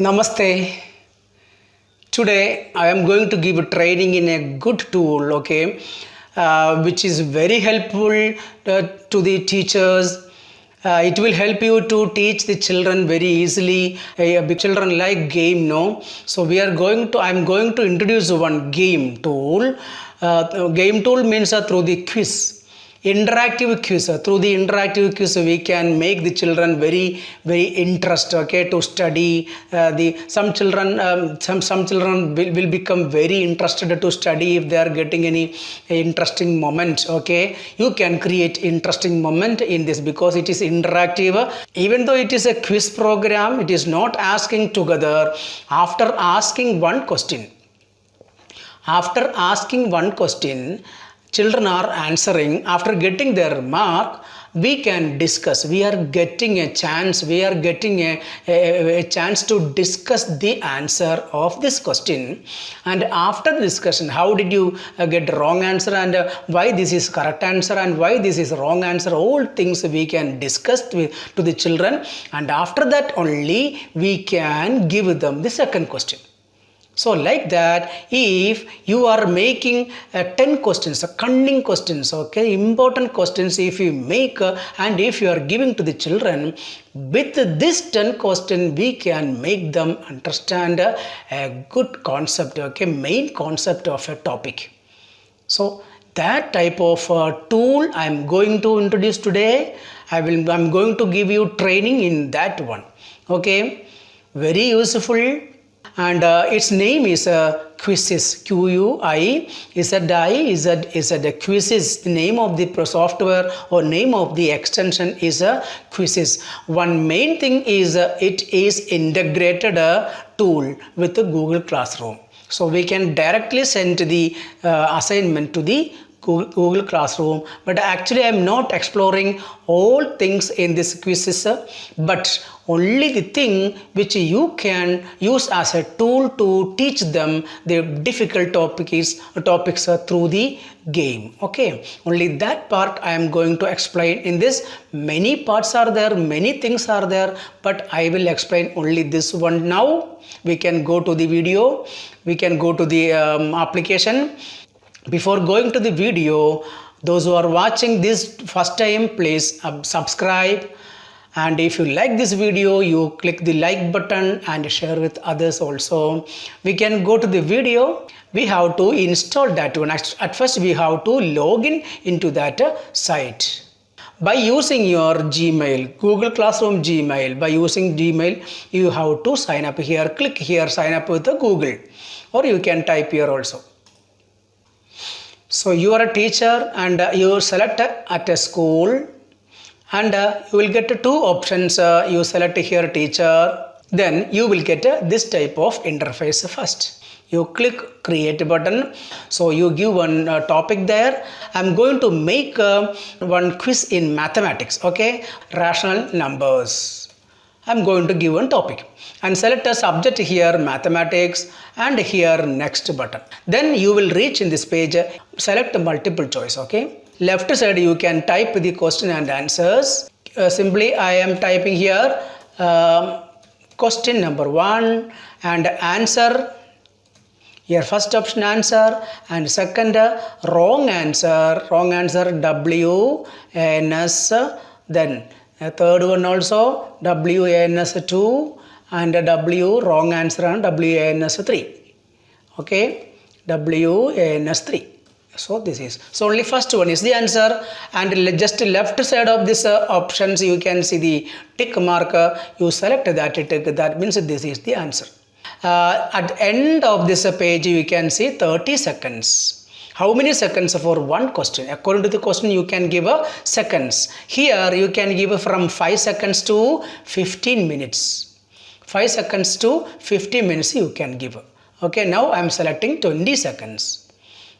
Namaste. Today I am going to give a training in a good tool, which is very helpful to the teachers. It will help you to teach the children very easily. Children like game, no? So I am going to introduce one game tool. Game tool means through the quiz. Interactive quiz. Through the interactive quiz we can make the children very interested to study. Some children will become very interested to study if they are getting any interesting moment. You can create interesting moment in this because it is interactive. Even though it is a quiz program, it is not asking together. After asking one question, children are answering. After getting their mark, we can discuss. We are getting a chance to discuss the answer of this question. And after the discussion, how did you get the wrong answer and why this is correct answer and why this is wrong answer, all things we can discuss to the children. And after that only we can give them the second question. So like that, if you are making 10 questions, cunning questions, important questions, if you make and if you are giving to the children, with this 10 question, we can make them understand a good concept, main concept of a topic. So that type of tool I am going to introduce today. I am going to give you training in that one. Very useful. And its name is Quizzes. Q-U-I-Z-I-Z-Z. Quizzes. The name of the software or name of the extension is Quizzes. One main thing is it is integrated tool with the Google Classroom. So we can directly send the assignment to the Google Classroom, but actually I am not exploring all things in this quizzes, but only the thing which you can use as a tool to teach them the difficult topics through the game. Only that part I am going to explain in this. Many parts are there, many things are there, but I will explain only this one now. We can go to the video, we can go to the application. Before going to the video, those who are watching this first time, please subscribe, and if you like this video, you click the like button and share with others also. We can go to the video. We have to install that one. At first we have to log in into that site. By using your Gmail, Google Classroom Gmail, by using Gmail, you have to sign up here. Click here, sign up with the Google, or you can type here also. So you are a teacher and you select at a school, and you will get two options. You select here teacher, then you will get this type of interface first. You click create button. So you give one topic there. I am going to make one quiz in mathematics, rational numbers. I am going to give one topic and select a subject here mathematics and here next button. Then you will reach in this page, select multiple choice. Left side you can type the question and answers. Simply I am typing here question number 1 and answer. Here first option answer and second wrong answer WANS. Then third one also WANS2 and W wrong answer and WANS3. WANS3. So this is, so only first one is the answer, and just left side of this options you can see the tick mark. You select that tick, that means this is the answer. At end of this page you can see 30 seconds. How many seconds for one question? According to the question you can give seconds. Here you can give from 5 seconds to 15 minutes. 5 seconds to 15 minutes you can give. Now I am selecting 20 seconds.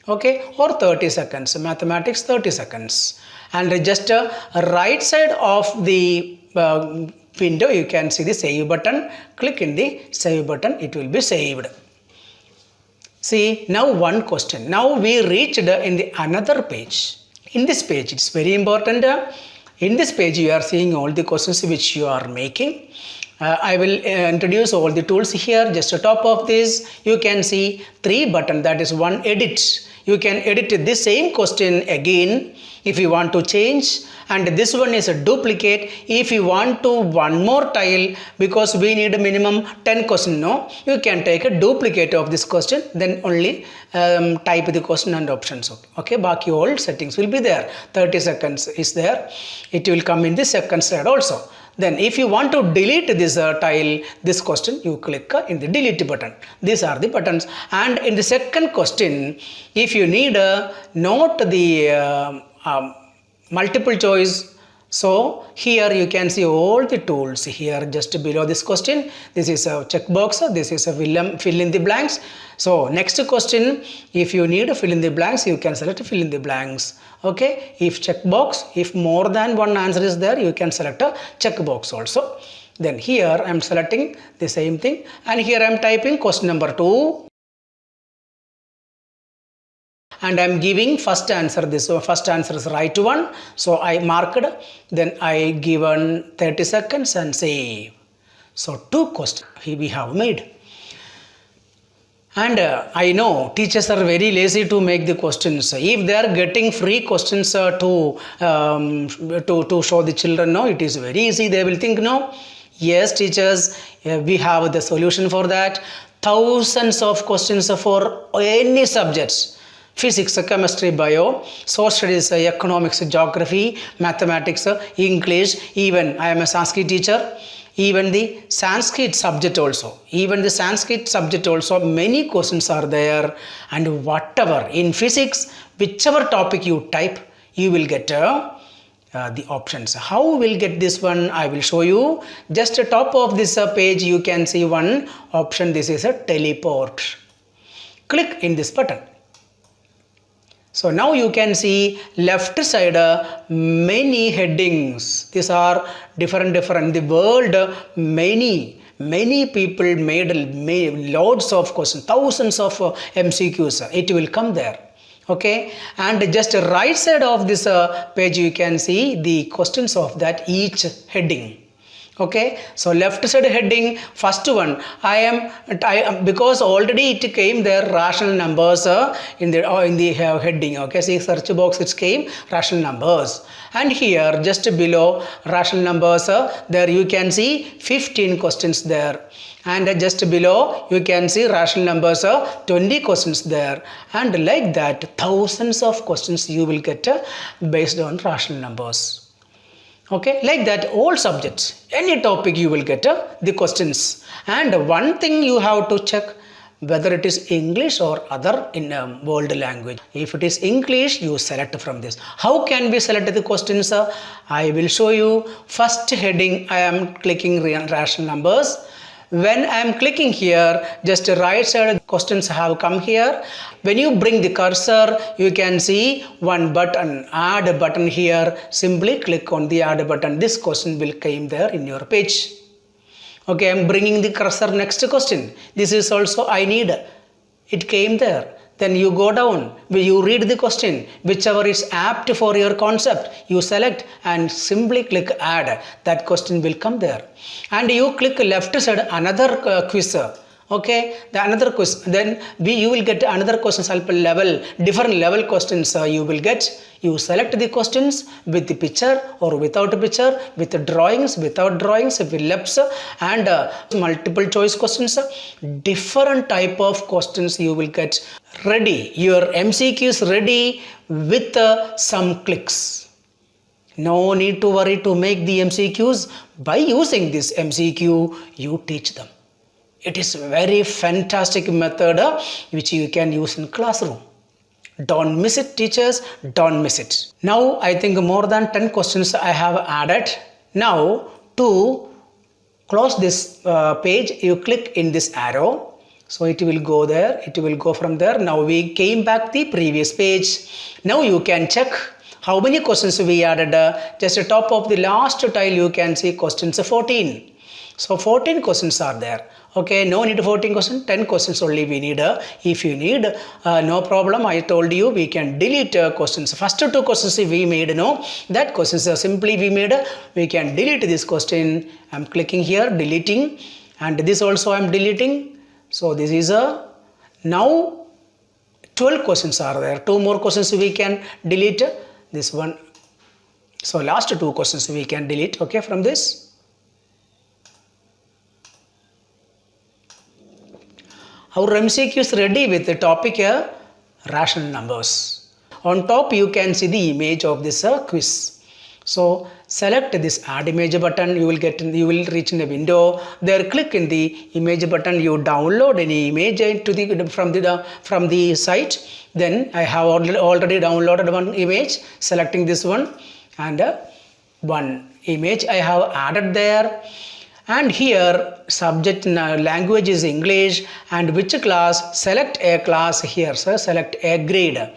Or 30 seconds. Mathematics 30 seconds. And just right side of the window you can see the save button. Click in the save button, it will be saved. See, now one question. Now we reached in the another page. In this page, it's very important. In this page, you are seeing all the questions which you are making. I will introduce all the tools here. Just on top of this, you can see 3 buttons. That is one edit. You can edit this same question again if you want to change. And this one is a duplicate. If you want to one more tile, because we need a minimum 10 questions, no, you can take a duplicate of this question, then only type the question and options. Okay, baki all settings will be there. 30 seconds is there. It will come in the second slide also. Then if you want to delete this tile, this question, you click in the delete button. These are the buttons. And in the second question, if you need note the multiple choice, so here you can see all the tools here just below this question. This is a checkbox, this is a fill in the blanks. So next question, if you need a fill in the blanks, you can select fill in the blanks. Okay, if checkbox, if more than one answer is there, you can select a checkbox also. Then here I am selecting the same thing, and here I am typing question number 2. And I am giving first answer. This first answer is right one. So I marked, then I given 30 seconds and save. So 2 questions we have made. And I know teachers are very lazy to make the questions. If they are getting free questions to show the children, no, it is very easy. They will think, no, yes, teachers, we have the solution for that. Thousands of questions for any subjects. Physics, chemistry, bio, social studies, economics, geography, mathematics, English, even I am a Sanskrit teacher, even the Sanskrit subject also, many questions are there, and whatever, in physics, whichever topic you type, you will get the options. How will get this one? I will show you. Just at top of this page, you can see one option. This is a teleport. Click in this button. So now you can see left side many headings. These are different. The world, many people made loads of questions, thousands of MCQs. It will come there. Okay, and just right side of this page you can see the questions of that each heading. Okay, so left side heading, first one, I am because already it came there rational numbers in the heading. Okay, see search box it came rational numbers, and here just below rational numbers there you can see 15 questions there, and just below you can see rational numbers 20 questions there, and like that thousands of questions you will get based on rational numbers. Okay, like that all subjects, any topic you will get the questions. And one thing you have to check whether it is English or other in world language. If it is English, you select from this. How can we select the questions? I will show you. First heading, I am clicking rational numbers. When I am clicking here, just right side questions have come here. When you bring the cursor, you can see one button, add button here. Simply click on the add button. This question will come there in your page. Okay, I am bringing the cursor next question. This is also I need. It came there. Then you go down, you read the question, whichever is apt for your concept, you select and simply click add. That question will come there. And you click left side another quiz. Okay, the another question, then you will get another questions level, different level questions you will get. You select the questions with the picture or without a picture, with the drawings, without drawings, with lips, and multiple choice questions. Different type of questions you will get ready. Your MCQs ready with some clicks. No need to worry to make the MCQs. By using this MCQ, you teach them. It is a very fantastic method which you can use in classroom. Don't miss it, teachers. Don't miss it. Now, I think more than 10 questions I have added. Now, to close this page, you click in this arrow. So, it will go there. It will go from there. Now, we came back the previous page. Now, you can check how many questions we added. Just at top of the last tile, you can see questions 14. So 14 questions are there. Okay, no need 14 questions, 10 questions only we need. If you need, no problem, I told you we can delete questions. First two questions we made, no, that questions simply we made, we can delete this question. I'm clicking here, deleting, and this also I'm deleting. So this is now 12 questions are there. 2 more questions we can delete, this one. So last 2 questions we can delete, okay, from this. Our MCQ is ready with the topic rational numbers. On top you can see the image of this quiz. So select this add image button, you will reach in a window. There click in the image button, you download any image from the site. Then I have already downloaded one image, selecting this one, and one image I have added there. And here subject language is English, and which class, select a class here, so select a grade.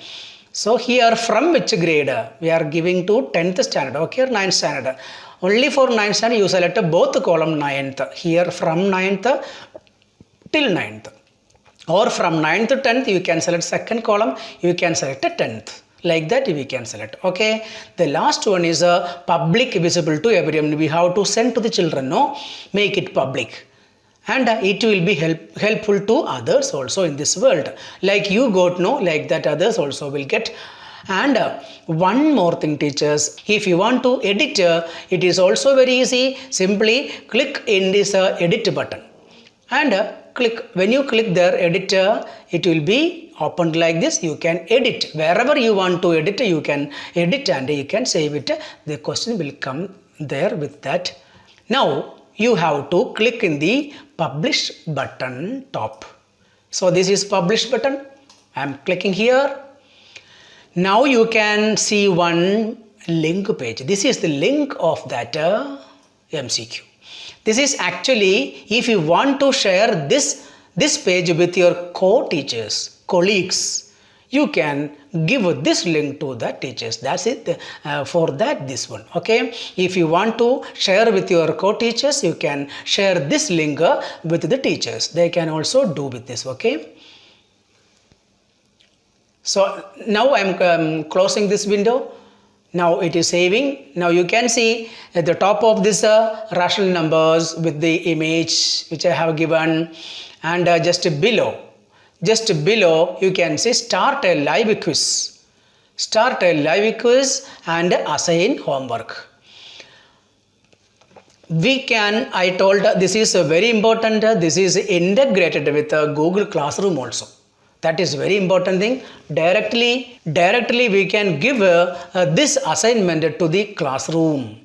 So here from which grade, we are giving to 10th standard, okay, 9th standard. Only for 9th standard you select both column 9th, here from 9th till 9th. Or from 9th to 10th you can select second column, you can select 10th. Like that we can select, okay. The last one is public, visible to everyone. We have to send to the children, no, make it public, and it will be helpful to others also in this world. Like you got, no, like that others also will get. And one more thing, teachers, if you want to edit, it is also very easy. Simply click in this edit button, and click. When you click there, edit, it will be opened like this. You can edit wherever you want to edit, you can edit, and you can save it. The question will come there with that. Now you have to click in the publish button top. So this is publish button. I am clicking here. Now you can see one link page. This is the link of that MCQ. This is actually, if you want to share this page with your co-teachers, colleagues, you can give this link to the teachers. That's it. For that, this one, okay. If you want to share with your co-teachers, you can share this link with the teachers. They can also do with this, okay. So now I'm closing this window. Now it is saving. Now you can see at the top of this rational numbers with the image which I have given, and just below you can see start a live quiz. Start a live quiz and assign homework. I told this is very important, this is integrated with Google Classroom also. That is very important thing. Directly we can give this assignment to the classroom.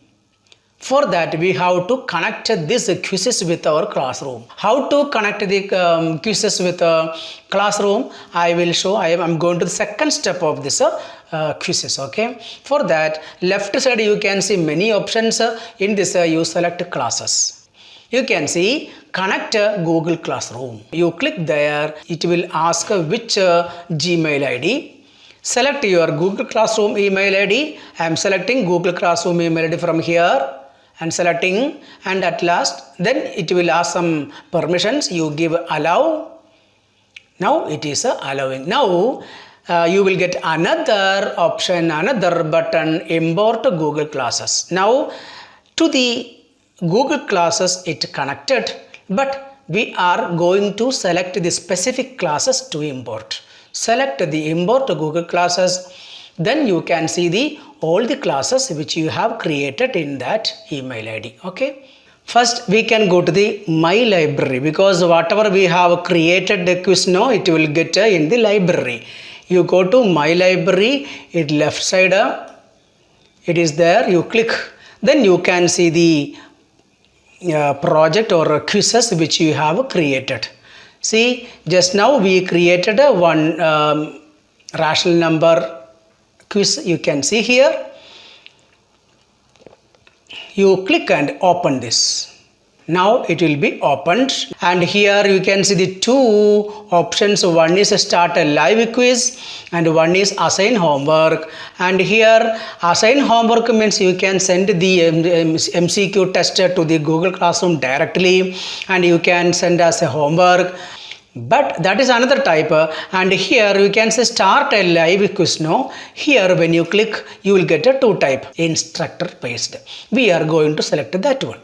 For that we have to connect these quizzes with our classroom. How to connect the quizzes with classroom, I will show. I am going to the second step of this quizzes, okay. For that, left side you can see many options. In this you select classes. You can see connect Google Classroom. You click there, it will ask which Gmail ID. Select your Google Classroom email ID. I am selecting Google Classroom email ID from here and selecting, and at last then it will ask some permissions. You give allow. Now it is allowing. Now you will get another option, another button, import Google Classes. Now to the Google Classes it connected, but we are going to select the specific classes to import. Select the import Google Classes, then you can see all the classes which you have created in that email ID, okay. First we can go to the My Library, because whatever we have created the quiz now, it will get in the library. You go to My Library, it left side, it is there, you click, then you can see the project or quizzes which you have created. See, just now we created one rational number quiz. You can see here. You click and open this. Now it will be opened, and here you can see the two options. One is start a live quiz and one is assign homework. And here assign homework means you can send the MCQ test to the Google Classroom directly and you can send as a homework. But that is another type. And here you can say start a live quiz. No, here when you click you will get a two type, instructor based. We are going to select that one.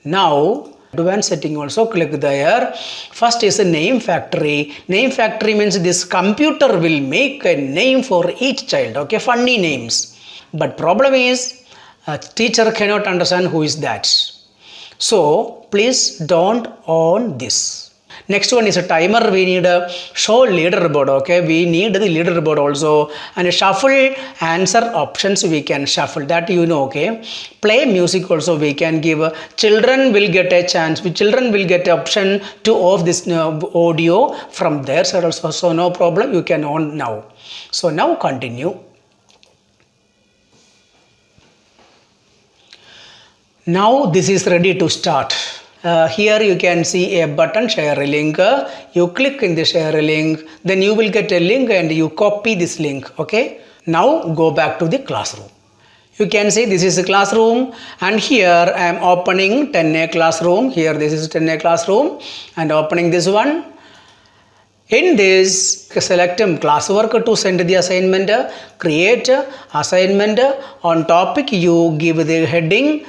Now advanced setting also click there. First is a name factory. Name factory means this computer will make a name for each child. Okay, funny names. But problem is a teacher cannot understand who is that. So please don't on this. Next one is a timer. We need a show leaderboard. Okay, we need the leaderboard also, and shuffle answer options we can shuffle, that you know. Okay, play music also we can give. Children will get a chance. Children will get option to off this audio from their side also. So no problem, you can on now. So now continue. Now this is ready to start. Here you can see a button, share a link. You click in the share a link, then you will get a link and you copy this link. Okay, now go back to the classroom. You can see this is a classroom, and here I am opening 10A classroom. Here this is 10A classroom and opening this one. In this, select classwork to send the assignment, create assignment. On topic you give the heading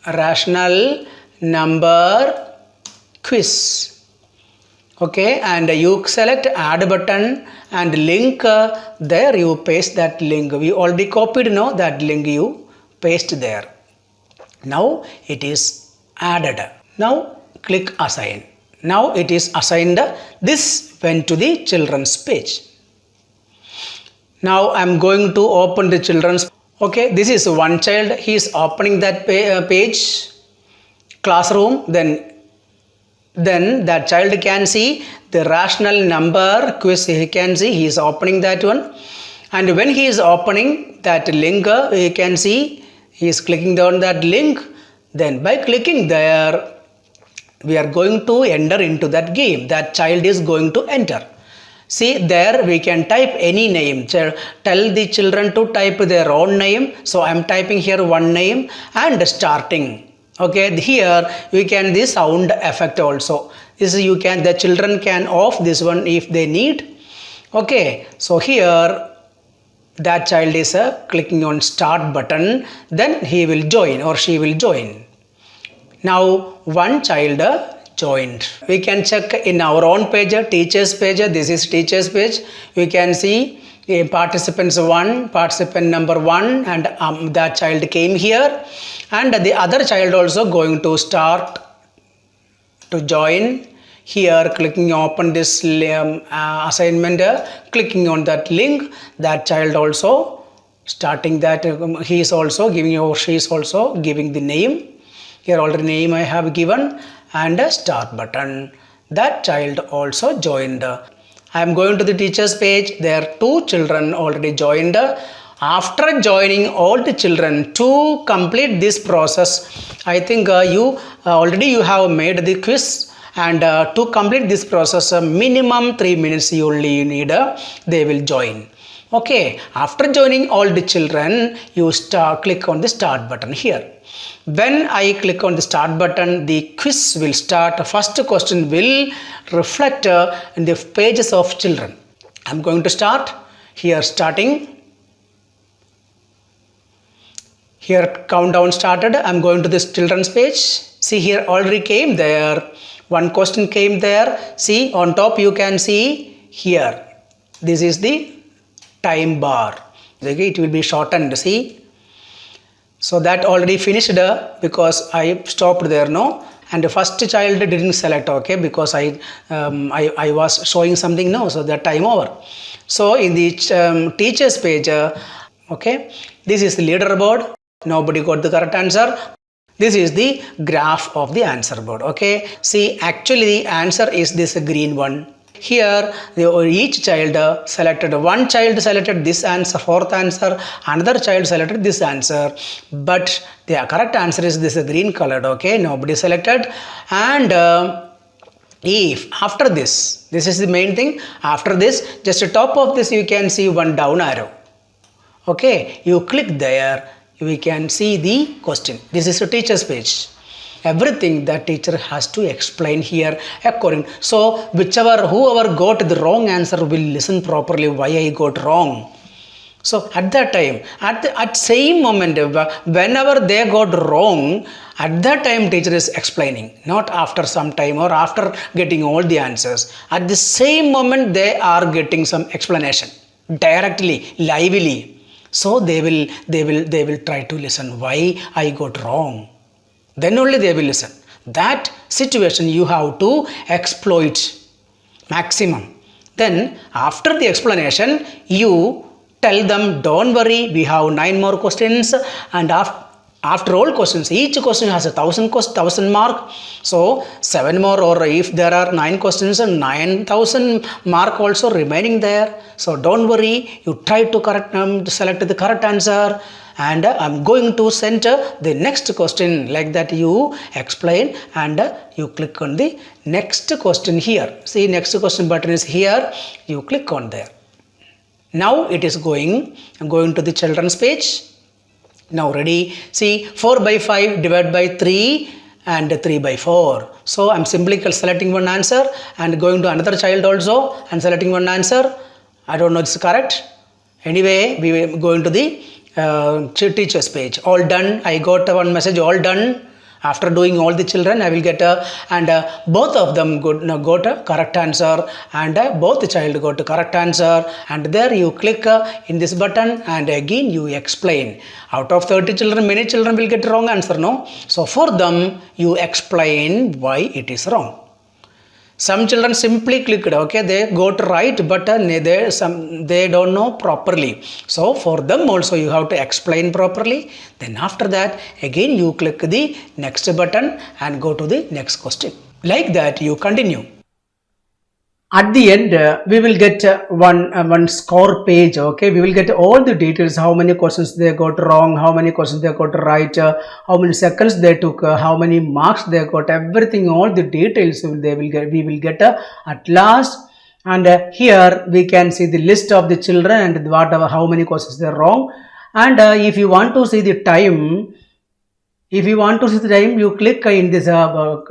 rational number quiz. Okay, and you select add button and link. There you paste that link. We already copied, no, that link you paste there. Now it is added. Now click assign. Now it is assigned. This went to the children's page. Now I am going to open the children's. Okay, this is one child. He is opening that page, classroom. Then that child can see the rational number quiz. He can see he is opening that one, and when he is opening that link, you can see he is clicking down that link. Then by clicking there, we are going to enter into that game. That child is going to enter. See, there we can type any name. Tell the children to type their own name. So I am typing here one name and starting. Okay, here we can the sound effect also. This you can, the children can off this one if they need. Okay, so here that child is clicking on start button. Then he will join or she will join. Now one child joined. We can check in our own page, teachers page. This is teachers page. We can see participants 1, participant number 1, and that child came here, and the other child also going to start to join. Here clicking open this assignment, clicking on that link, that child also starting that. He is also giving or she is also giving the name. Here already name I have given and a start button. That child also joined. I am going to the teachers page. There are 2 children already joined. After joining all the children, to complete this process, I think you have made the quiz, and to complete this process minimum 3 minutes you only need. They will join. Okay, after joining all the children, you click on the start button here. When I click on the start button, the quiz will start. First question will reflect in the pages of children. I am going to start here, starting. Here countdown started. I am going to this children's page. See, here already came there. One question came there. See, on top you can see here. This is the time bar. Okay, it will be shortened. See. So that already finished because I stopped there, no, and the first child didn't select. Okay, because I was showing something, no, so that time over. So in the teachers page, okay, this is the leaderboard. Nobody got the correct answer. This is the graph of the answer board. Okay, see, actually the answer is this green one. Here, each child selected, one child selected this answer, fourth answer, another child selected this answer, but the correct answer is this green colored, okay, nobody selected. And if after this is the main thing, after this, just the top of this you can see one down arrow, okay, you click there, we can see the question. This is a teacher's page. Everything that teacher has to explain here according. So whoever got the wrong answer will listen properly why I got wrong. So at that time, at same moment, whenever they got wrong, at that time teacher is explaining, not after some time or after getting all the answers. At the same moment they are getting some explanation directly, lively. So they will try to listen why I got wrong. Then only they will listen. That situation you have to exploit maximum. Then after the explanation, you tell them, don't worry, we have 9 more questions, and after all questions, each question has 1,000 mark. So 7 more, or if there are 9 questions, 9,000 mark also remaining there. So don't worry, you try to select the correct answer. And I'm going to send the next question, like that you explain, and you click on the next question here. See, next question button is here, you click on there. Now it is going to the children's page. Now ready, see 4 by 5 divided by 3 and 3 by 4. So I'm simply selecting one answer and going to another child also and selecting one answer. I don't know it's correct. Anyway, we are going to the teacher's page. All done. I got one message, all done. After doing all the children, I will get both of them got a correct answer, and both the child got a correct answer, and there you click in this button, and again you explain. Out of 30 children, many children will get wrong answer, no? So for them, you explain why it is wrong. Some children simply clicked, okay, they got right, but they don't know properly. So for them also you have to explain properly. Then after that, again you click the next button and go to the next question. Like that you continue. At the end, we will get one score page, okay. We will get all the details, how many questions they got wrong, how many questions they got right, how many seconds they took, how many marks they got, everything, all the details we will get at last. And here we can see the list of the children and how many questions they are wrong. And if you want to see the time, you click in this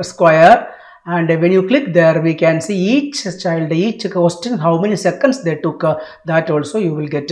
square. And when you click there, we can see each child, each question, how many seconds they took. That also you will get.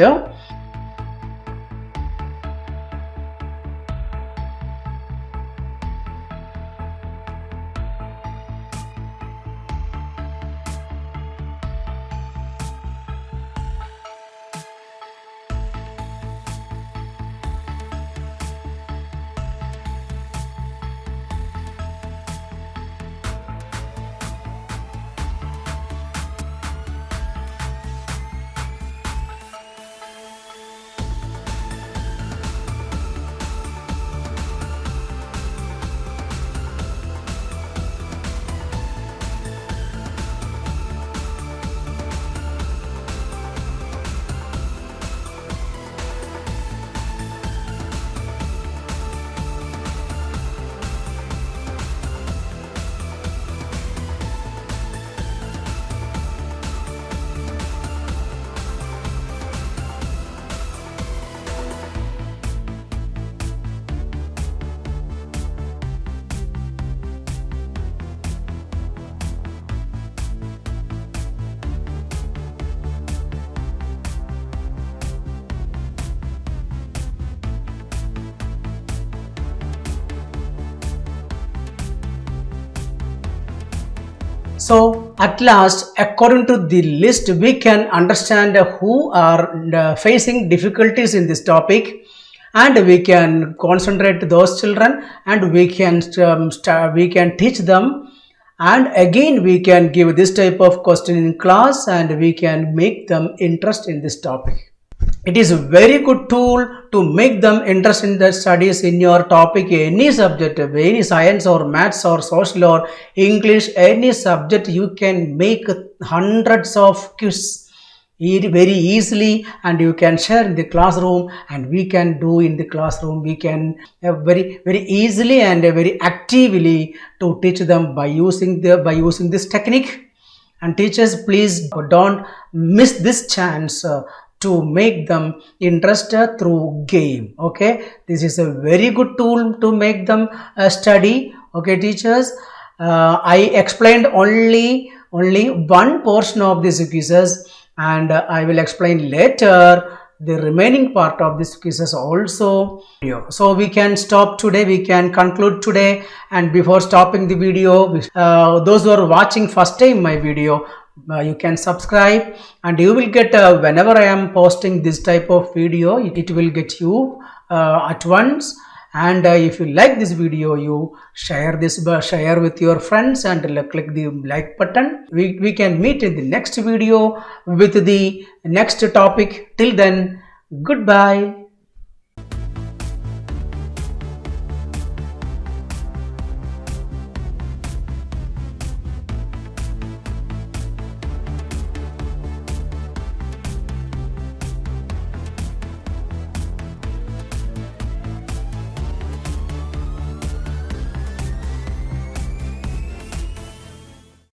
So at last, according to the list, we can understand who are facing difficulties in this topic, and we can concentrate those children, and we can teach them, and again we can give this type of question in class, and we can make them interest in this topic. It is a very good tool to make them interested in the studies in your topic, any subject, any science or maths or social or English, any subject. You can make hundreds of quiz very easily, and you can share in the classroom, and we can do in the classroom. We can very easily and very actively to teach them by using this technique. And teachers, please don't miss this chance to make them interested through game. Okay, this is a very good tool to make them study. Okay, teachers, I explained only one portion of these quizzes, and I will explain later the remaining part of this quizzes also. So we can stop today, we can conclude today. And before stopping the video, those who are watching first time my video, you can subscribe, and you will get whenever I am posting this type of video, it will get you at once. And if you like this video, you share with your friends and click the like button. We can meet in the next video with the next topic. Till then, goodbye.